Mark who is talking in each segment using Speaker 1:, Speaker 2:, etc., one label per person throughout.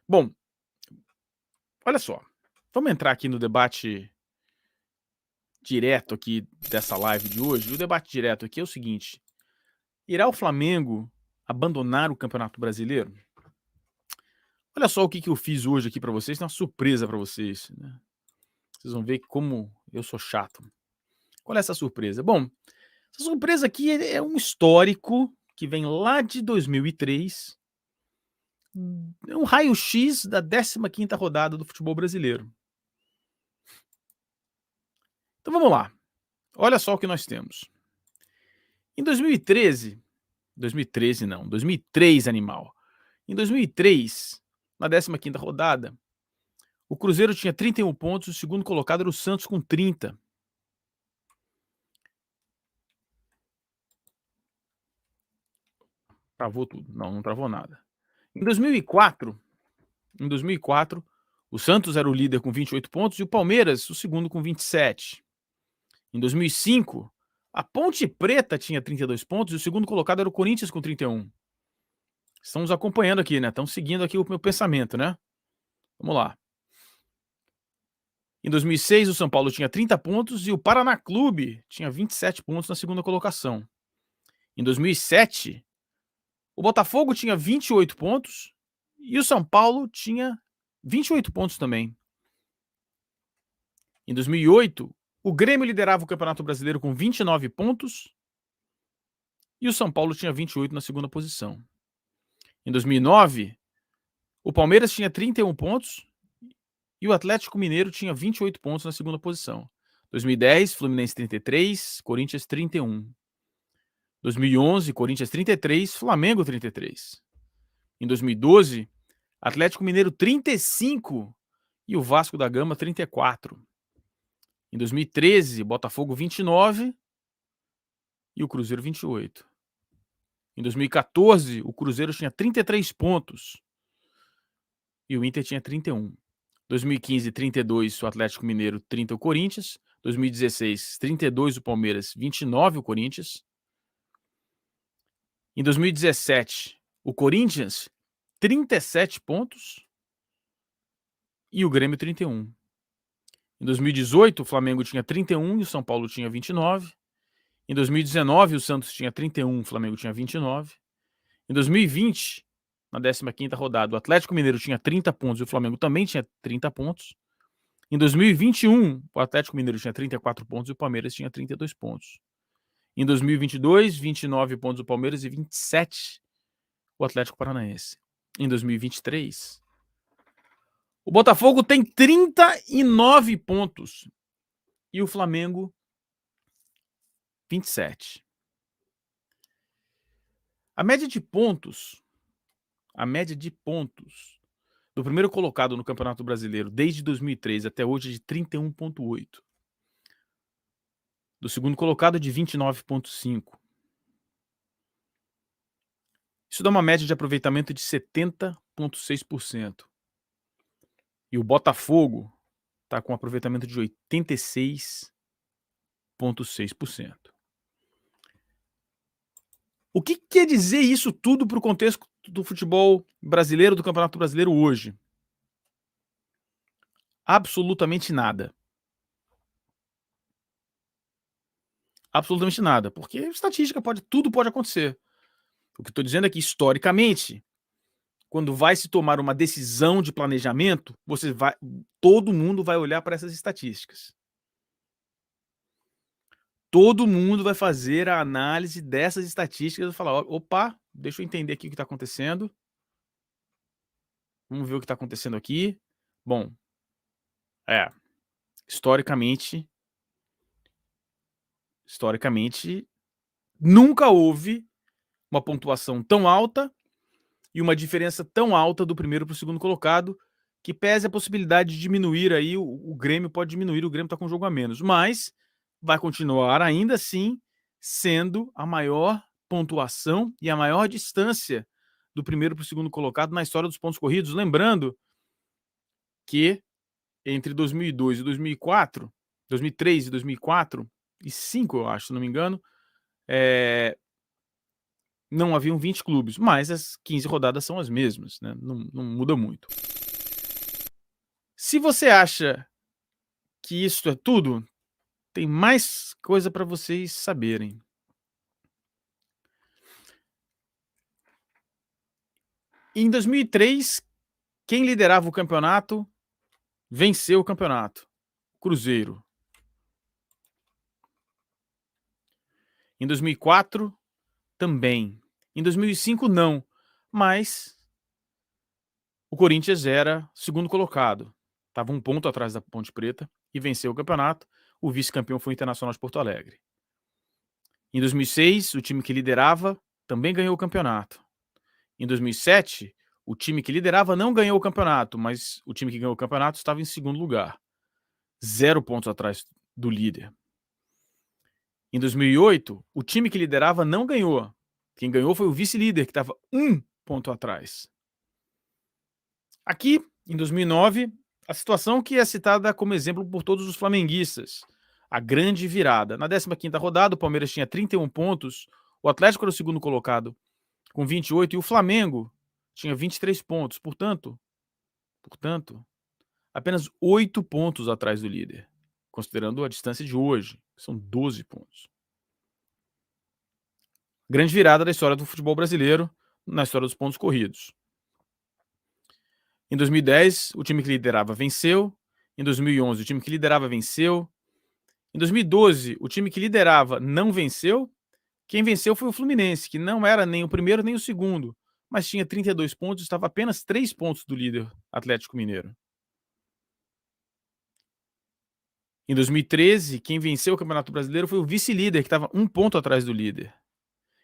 Speaker 1: Bom, olha só. Vamos entrar aqui no debate direto aqui dessa live de hoje. O debate direto aqui é o seguinte: irá o Flamengo abandonar o Campeonato Brasileiro? Olha só o que eu fiz hoje aqui para vocês, tem uma surpresa para vocês, né? Vocês vão ver como eu sou chato. Qual é essa surpresa? Bom, essa surpresa aqui é um histórico que vem lá de 2003, é um raio-x da 15ª rodada do futebol brasileiro. Então vamos lá, olha só o que nós temos. Em 2013 não, 2003 animal. Em 2003, na 15ª rodada, o Cruzeiro tinha 31 pontos, o segundo colocado era o Santos com 30. Travou tudo. Não, não travou nada. Em 2004, o Santos era o líder com 28 pontos e o Palmeiras o segundo com 27. Em 2005, a Ponte Preta tinha 32 pontos e o segundo colocado era o Corinthians com 31. Estamos acompanhando aqui, né? Estão seguindo aqui o meu pensamento, né? Vamos lá. Em 2006, o São Paulo tinha 30 pontos e o Paraná Clube tinha 27 pontos na segunda colocação. Em 2007, o Botafogo tinha 28 pontos e o São Paulo tinha 28 pontos também. Em 2008, o Grêmio liderava o Campeonato Brasileiro com 29 pontos e o São Paulo tinha 28 na segunda posição. Em 2009, o Palmeiras tinha 31 pontos e o Atlético Mineiro tinha 28 pontos na segunda posição. 2010, Fluminense 33, Corinthians 31. 2011, Corinthians 33, Flamengo 33. Em 2012, Atlético Mineiro 35 e o Vasco da Gama 34. Em 2013, Botafogo 29 e o Cruzeiro 28. Em 2014, o Cruzeiro tinha 33 pontos e o Inter tinha 31. 2015, 32 o Atlético Mineiro, 30 o Corinthians. 2016, 32 o Palmeiras, 29 o Corinthians. Em 2017, o Corinthians, 37 pontos e o Grêmio 31. Em 2018, o Flamengo tinha 31 e o São Paulo tinha 29. Em 2019, o Santos tinha 31, o Flamengo tinha 29. Em 2020, na 15ª rodada, o Atlético Mineiro tinha 30 pontos e o Flamengo também tinha 30 pontos. Em 2021, o Atlético Mineiro tinha 34 pontos e o Palmeiras tinha 32 pontos. Em 2022, 29 pontos o Palmeiras e 27 o Atlético Paranaense. Em 2023, o Botafogo tem 39 pontos e o Flamengo 27. A média de pontos do primeiro colocado no Campeonato Brasileiro desde 2003 até hoje é de 31,8. Do segundo colocado de 29,5. Isso dá uma média de aproveitamento de 70,6%. E o Botafogo está com um aproveitamento de 86,6%. O que quer dizer isso tudo para o contexto do futebol brasileiro, do Campeonato Brasileiro hoje? Absolutamente nada. Absolutamente nada, porque estatística tudo pode acontecer. O que eu estou dizendo é que, historicamente, quando vai se tomar uma decisão de planejamento, todo mundo vai olhar para essas estatísticas. Todo mundo vai fazer a análise dessas estatísticas e falar: opa, deixa eu entender aqui o que está acontecendo. Vamos ver o que está acontecendo aqui. Bom, historicamente, nunca houve uma pontuação tão alta e uma diferença tão alta do primeiro para o segundo colocado, que pese a possibilidade de diminuir aí, o Grêmio pode diminuir, o Grêmio está com um jogo a menos, mas vai continuar ainda assim sendo a maior pontuação e a maior distância do primeiro para o segundo colocado na história dos pontos corridos. Lembrando que entre 2002 e 2004, 2003 e 2004, e 5, eu acho, se não me engano, não haviam 20 clubes, mas as 15 rodadas são as mesmas, né? Não muda muito. Se você acha que isso é tudo, tem mais coisa para vocês saberem. Em 2003, quem liderava o campeonato venceu o campeonato. Cruzeiro. Em 2004, também. Em 2005, não. Mas o Corinthians era segundo colocado. Estava um ponto atrás da Ponte Preta e venceu o campeonato. O vice-campeão foi o Internacional de Porto Alegre. Em 2006, o time que liderava também ganhou o campeonato. Em 2007, o time que liderava não ganhou o campeonato, mas o time que ganhou o campeonato estava em segundo lugar. 0 pontos atrás do líder. Em 2008, o time que liderava não ganhou. Quem ganhou foi o vice-líder, que estava 1 ponto atrás. Aqui, em 2009, a situação que é citada como exemplo por todos os flamenguistas. A grande virada. Na 15ª rodada, o Palmeiras tinha 31 pontos, o Atlético era o segundo colocado com 28 e o Flamengo tinha 23 pontos. Portanto, apenas 8 pontos atrás do líder, considerando a distância de hoje, que são 12 pontos. Grande virada da história do futebol brasileiro na história dos pontos corridos. Em 2010, o time que liderava venceu. Em 2011, o time que liderava venceu. Em 2012, o time que liderava não venceu. Quem venceu foi o Fluminense, que não era nem o primeiro nem o segundo, mas tinha 32 pontos, estava apenas 3 pontos do líder Atlético Mineiro. Em 2013, quem venceu o Campeonato Brasileiro foi o vice-líder, que estava 1 ponto atrás do líder.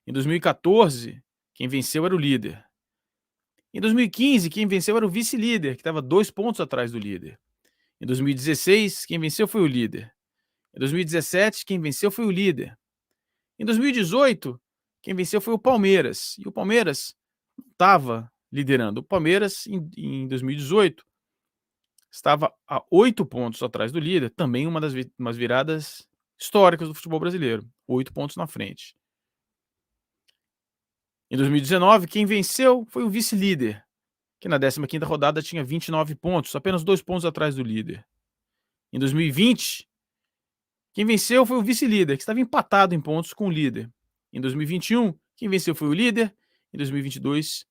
Speaker 1: Em 2014, quem venceu era o líder. Em 2015, quem venceu era o vice-líder, que estava 2 pontos atrás do líder. Em 2016, quem venceu foi o líder. Em 2017, quem venceu foi o líder. Em 2018, quem venceu foi o Palmeiras. E o Palmeiras não estava liderando. O Palmeiras, em 2018, estava a 8 pontos atrás do líder. Também uma das viradas históricas do futebol brasileiro. 8 pontos na frente. Em 2019, quem venceu foi o vice-líder, que na 15ª rodada tinha 29 pontos, apenas 2 pontos atrás do líder. Em 2020, quem venceu foi o vice-líder, que estava empatado em pontos com o líder. Em 2021, quem venceu foi o líder. Em 2022,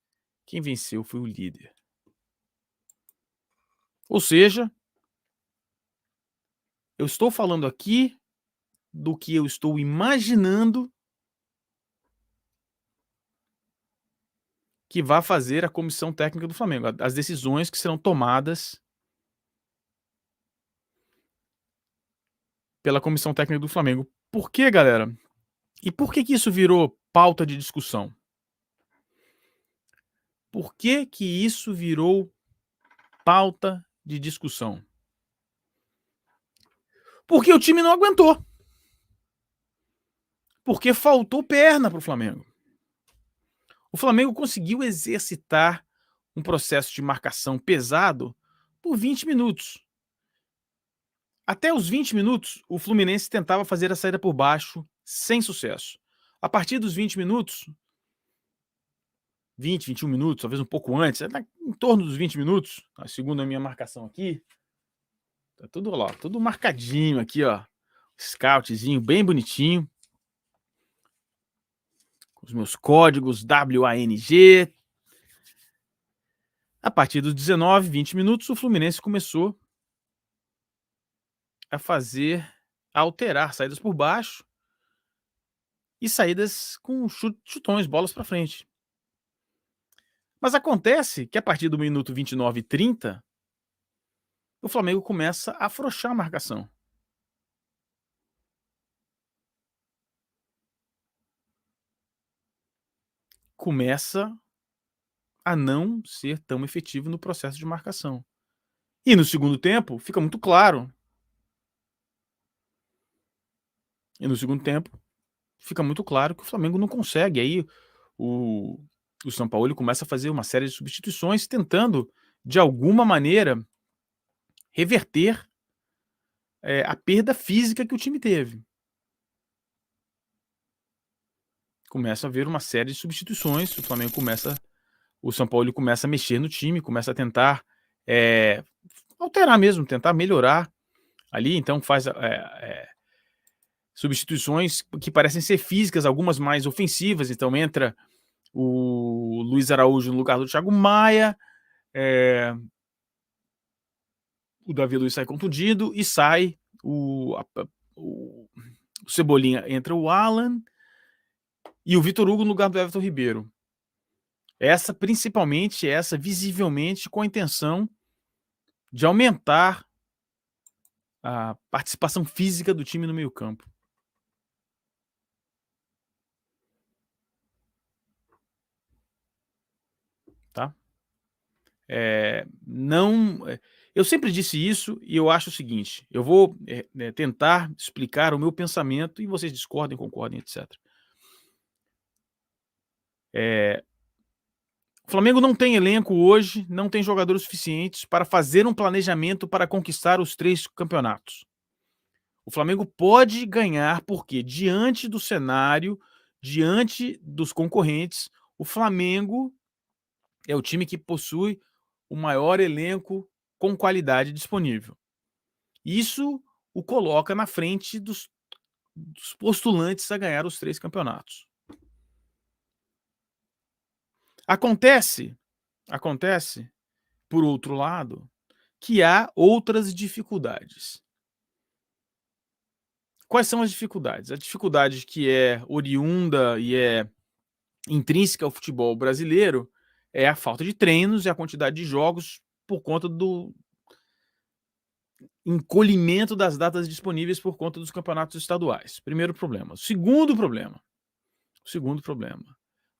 Speaker 1: quem venceu foi o líder. Ou seja, eu estou falando aqui do que eu estou imaginando que vai fazer a comissão técnica do Flamengo, as decisões que serão tomadas pela comissão técnica do Flamengo. Por quê, galera? E por que isso virou pauta de discussão? Por que isso virou pauta de discussão? Porque o time não aguentou. Porque faltou perna para o Flamengo. O Flamengo conseguiu exercitar um processo de marcação pesado por 20 minutos. Até os 20 minutos, o Fluminense tentava fazer a saída por baixo sem sucesso. A partir dos 20 minutos, 20, 21 minutos, talvez um pouco antes, em torno dos 20 minutos, segundo a minha marcação aqui, tá tudo lá, tudo marcadinho aqui, ó. Scoutzinho bem bonitinho. Com os meus códigos WANG. A partir dos 19, 20 minutos, o Fluminense começou a alterar saídas por baixo e saídas com chutões, bolas para frente. Mas acontece que a partir do minuto 29 e 30, o Flamengo começa a afrouxar a marcação. Começa a não ser tão efetivo no processo de marcação. E no segundo tempo, fica muito claro. E no segundo tempo, fica muito claro que o Flamengo não consegue. Aí o São Paulo começa a fazer uma série de substituições, tentando, de alguma maneira, reverter a perda física que o time teve. Começa a haver uma série de substituições, o São Paulo começa a mexer no time, começa a tentar alterar mesmo, tentar melhorar ali, então faz substituições que parecem ser físicas, algumas mais ofensivas, então entra o Luiz Araújo no lugar do Thiago Maia, o Davi Luiz sai contundido e sai o Cebolinha, entra o Alan e o Vitor Hugo no lugar do Everton Ribeiro. Principalmente visivelmente com a intenção de aumentar a participação física do time no meio-campo. Tá? Eu sempre disse isso e eu acho o seguinte: eu vou tentar explicar o meu pensamento e vocês discordem, concordem, etc. O Flamengo não tem elenco hoje, não tem jogadores suficientes para fazer um planejamento para conquistar os 3 campeonatos. O Flamengo pode ganhar porque, diante do cenário, diante dos concorrentes, o Flamengo é o time que possui o maior elenco com qualidade disponível. Isso o coloca na frente dos postulantes a ganhar os 3 campeonatos. Acontece, por outro lado, que há outras dificuldades. Quais são as dificuldades? A dificuldade que é oriunda e é intrínseca ao futebol brasileiro é a falta de treinos e a quantidade de jogos por conta do encolhimento das datas disponíveis por conta dos campeonatos estaduais. Primeiro problema. Segundo problema,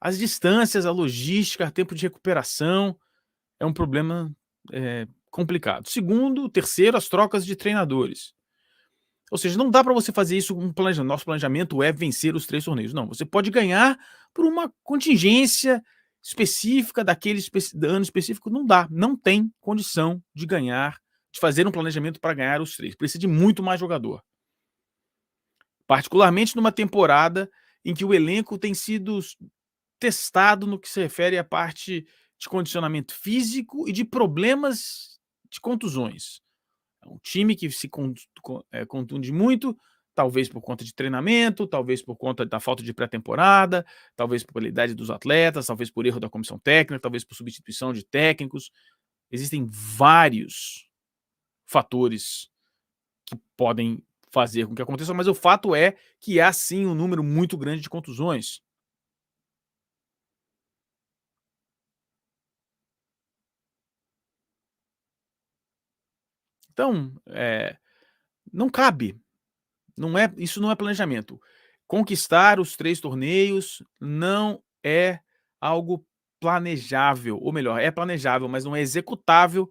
Speaker 1: as distâncias, a logística, o tempo de recuperação é um problema complicado. Terceiro, as trocas de treinadores. Ou seja, não dá para você fazer isso com um planejamento. Nosso planejamento é vencer os 3 torneios. Não, você pode ganhar por uma contingência específica daquele ano específico. Não dá, não tem condição de ganhar, de fazer um planejamento para ganhar os 3. Precisa de muito mais jogador. Particularmente numa temporada em que o elenco tem sido testado no que se refere à parte de condicionamento físico e de problemas de contusões. É um time que se contunde muito, talvez por conta de treinamento, talvez por conta da falta de pré-temporada, talvez por idade dos atletas, talvez por erro da comissão técnica, talvez por substituição de técnicos. Existem vários fatores que podem fazer com que aconteça, mas o fato é que há sim um número muito grande de contusões. Então, não cabe. Isso não é planejamento. Conquistar os 3 torneios não é algo planejável, ou melhor, é planejável, mas não é executável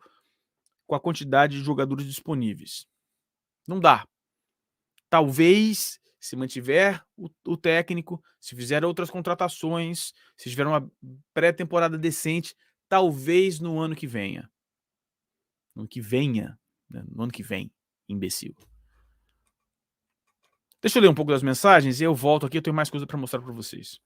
Speaker 1: com a quantidade de jogadores disponíveis. Não dá. Talvez, se mantiver o técnico, se fizer outras contratações, se tiver uma pré-temporada decente, talvez no ano que venha. No ano que venha, né? No ano que vem, imbecil. Deixa eu ler um pouco das mensagens e eu volto aqui, eu tenho mais coisa para mostrar para vocês.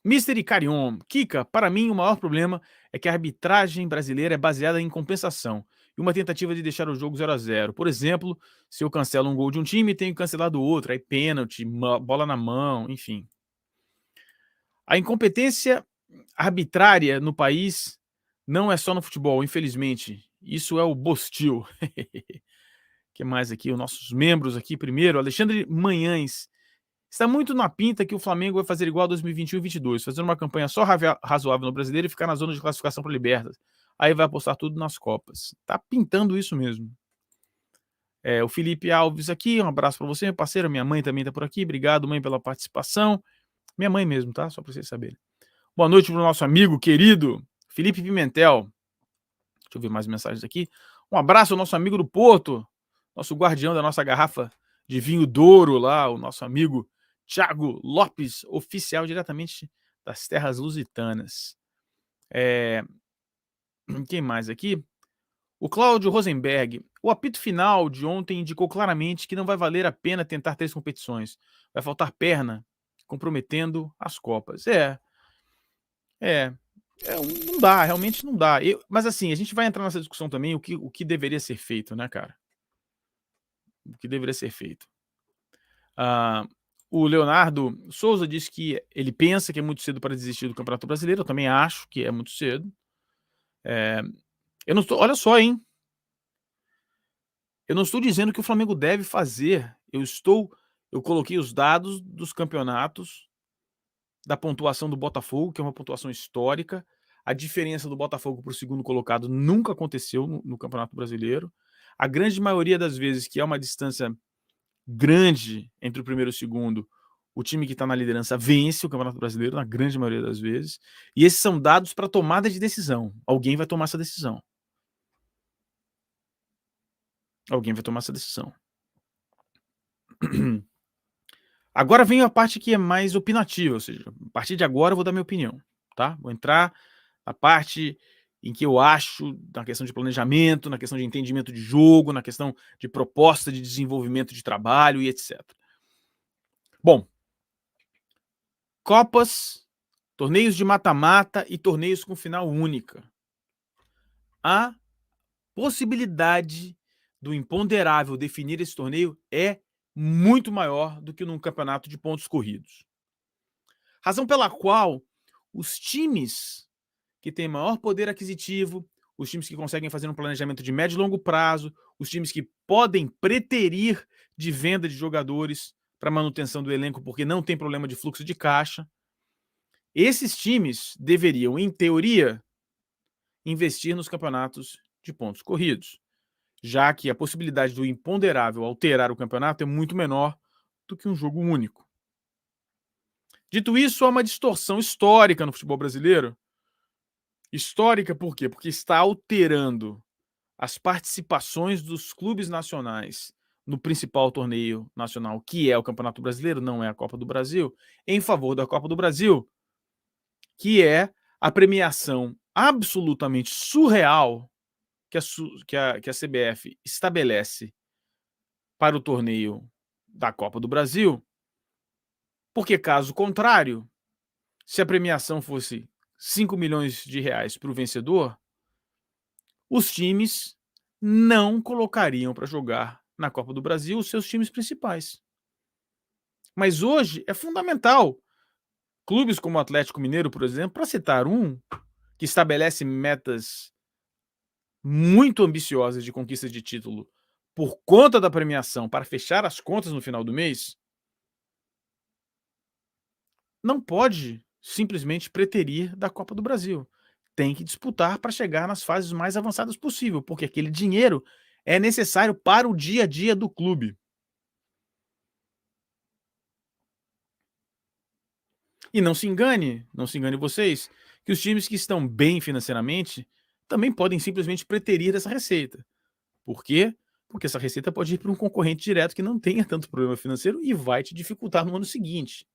Speaker 1: Mr. Icarion, Kika, para mim o maior problema é que a arbitragem brasileira é baseada em compensação e uma tentativa de deixar o jogo 0-0. Por exemplo, se eu cancelo um gol de um time, tenho que cancelar do outro, aí pênalti, bola na mão, enfim. A incompetência arbitrária no país não é só no futebol, infelizmente. Isso é o Bostil. O que mais aqui? Os nossos membros aqui primeiro. Alexandre Manhães. Está muito na pinta que o Flamengo vai fazer igual a 2021 e 2022, fazendo uma campanha só razoável no Brasileiro e ficar na zona de classificação para Libertadores. Aí vai apostar tudo nas Copas. Tá pintando isso mesmo. O Felipe Alves aqui, um abraço para você, meu parceiro. Minha mãe também tá por aqui. Obrigado, mãe, pela participação. Minha mãe mesmo, tá? Só para vocês saberem. Boa noite para o nosso amigo querido Felipe Pimentel. Deixa eu ver mais mensagens aqui. Um abraço ao nosso amigo do Porto, nosso guardião da nossa garrafa de vinho Douro lá, o nosso amigo Thiago Lopes, oficial diretamente das terras lusitanas. Quem mais aqui? O Cláudio Rosenberg. O apito final de ontem indicou claramente que não vai valer a pena tentar 3 competições. Vai faltar perna, comprometendo as Copas. Não dá, realmente não dá. Mas assim, a gente vai entrar nessa discussão também, o que deveria ser feito, né, cara? O que deveria ser feito. Ah, o Leonardo Souza disse que ele pensa que é muito cedo para desistir do Campeonato Brasileiro. Eu também acho que é muito cedo. Eu não estou, olha só, hein? Eu não estou dizendo que o Flamengo deve fazer. Eu coloquei os dados dos campeonatos, da pontuação do Botafogo, que é uma pontuação histórica. A diferença do Botafogo para o segundo colocado nunca aconteceu no Campeonato Brasileiro. A grande maioria das vezes que é uma distância grande entre o primeiro e o segundo, o time que está na liderança vence o Campeonato Brasileiro, na grande maioria das vezes. E esses são dados para tomada de decisão. Alguém vai tomar essa decisão. Alguém vai tomar essa decisão. Agora vem a parte que é mais opinativa, ou seja, a partir de agora eu vou dar minha opinião, tá? Vou entrar na parte em que eu acho, na questão de planejamento, na questão de entendimento de jogo, na questão de proposta de desenvolvimento de trabalho e etc. Bom, Copas, torneios de mata-mata e torneios com final única. A possibilidade do imponderável definir esse torneio é muito maior do que num campeonato de pontos corridos. Razão pela qual os times que têm maior poder aquisitivo, os times que conseguem fazer um planejamento de médio e longo prazo, os times que podem preterir de venda de jogadores para manutenção do elenco porque não tem problema de fluxo de caixa, esses times deveriam, em teoria, investir nos campeonatos de pontos corridos, já que a possibilidade do imponderável alterar o campeonato é muito menor do que um jogo único. Dito isso, há uma distorção histórica no futebol brasileiro. Histórica por quê? Porque está alterando as participações dos clubes nacionais no principal torneio nacional, que é o Campeonato Brasileiro, não é a Copa do Brasil, em favor da Copa do Brasil, que é a premiação absolutamente surreal que a CBF estabelece para o torneio da Copa do Brasil, porque caso contrário, se a premiação fosse 5 milhões de reais para o vencedor, os times não colocariam para jogar na Copa do Brasil os seus times principais. Mas hoje é fundamental. Clubes como o Atlético Mineiro, por exemplo, para citar um, que estabelece metas muito ambiciosas de conquista de título por conta da premiação para fechar as contas no final do mês, não pode simplesmente preterir da Copa do Brasil. Tem que disputar para chegar nas fases mais avançadas possível, porque aquele dinheiro é necessário para o dia a dia do clube. E não se engane vocês, que os times que estão bem financeiramente também podem simplesmente preterir dessa receita. Por quê? Porque essa receita pode ir para um concorrente direto que não tenha tanto problema financeiro e vai te dificultar no ano seguinte.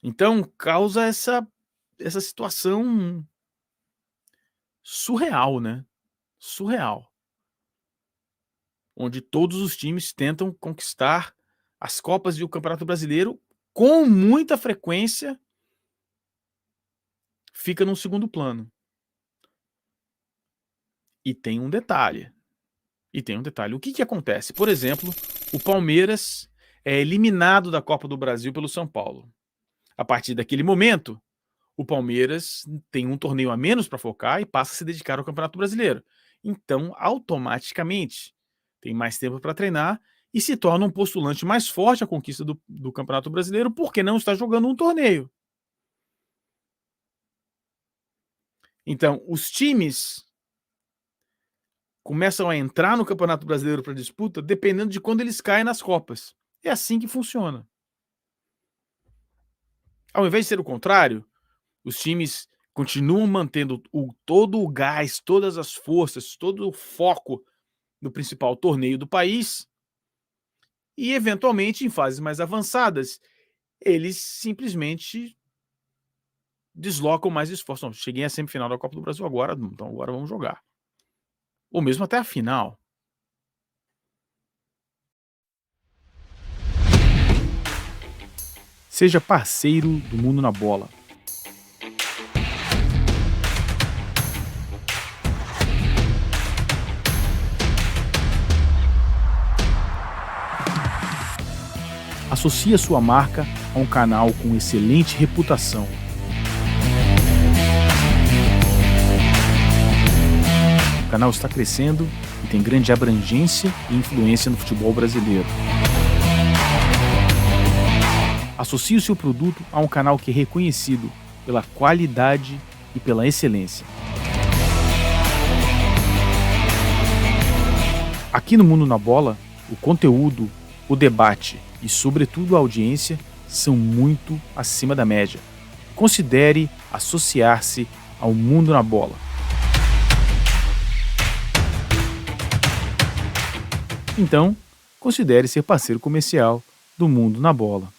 Speaker 1: Então, causa essa situação surreal, né? Surreal. Onde todos os times tentam conquistar as Copas e o Campeonato Brasileiro com muita frequência fica num segundo plano. E tem um detalhe. O que acontece? Por exemplo, o Palmeiras é eliminado da Copa do Brasil pelo São Paulo. A partir daquele momento, o Palmeiras tem um torneio a menos para focar e passa a se dedicar ao Campeonato Brasileiro. Então, automaticamente, tem mais tempo para treinar e se torna um postulante mais forte à conquista do Campeonato Brasileiro porque não está jogando um torneio. Então, os times começam a entrar no Campeonato Brasileiro para disputa dependendo de quando eles caem nas Copas. É assim que funciona. Ao invés de ser o contrário, os times continuam mantendo todo o gás, todas as forças, todo o foco no principal torneio do país e, eventualmente, em fases mais avançadas, eles simplesmente deslocam mais esforço. Não, cheguei à semifinal da Copa do Brasil agora, então agora vamos jogar. Ou mesmo até a final. Seja parceiro do Mundo na Bola. Associe a sua marca a um canal com excelente reputação. O canal está crescendo e tem grande abrangência e influência no futebol brasileiro. Associe o seu produto a um canal que é reconhecido pela qualidade e pela excelência. Aqui no Mundo na Bola, o conteúdo, o debate e, sobretudo, a audiência são muito acima da média. Considere associar-se ao Mundo na Bola. Então, considere ser parceiro comercial do Mundo na Bola.